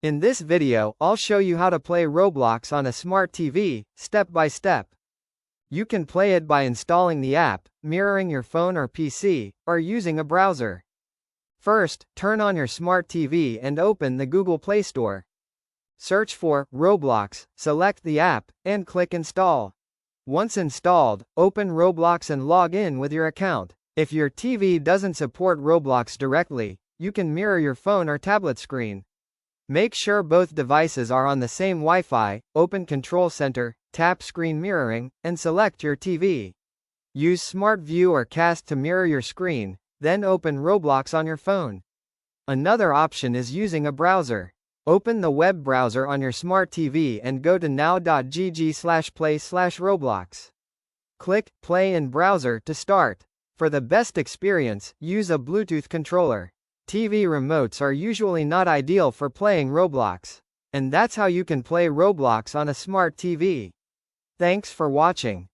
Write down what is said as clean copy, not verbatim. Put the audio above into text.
In this video, I'll show you how to play Roblox on a smart TV, step by step. You can play it by installing the app, mirroring your phone or PC, or using a browser. First, turn on your smart TV and open the Google Play Store. Search for Roblox, select the app, and click Install. Once installed, open Roblox and log in with your account. If your TV doesn't support Roblox directly, you can mirror your phone or tablet screen. Make sure both devices are on the same Wi-Fi, open Control Center, tap Screen Mirroring, and select your TV. Use Smart View or Cast to mirror your screen, then open Roblox on your phone. Another option is using a browser. Open the web browser on your smart TV and go to now.gg/play/Roblox. Click Play in Browser to start. For the best experience, use a Bluetooth controller. TV remotes are usually not ideal for playing Roblox. And that's how you can play Roblox on a smart TV. Thanks for watching.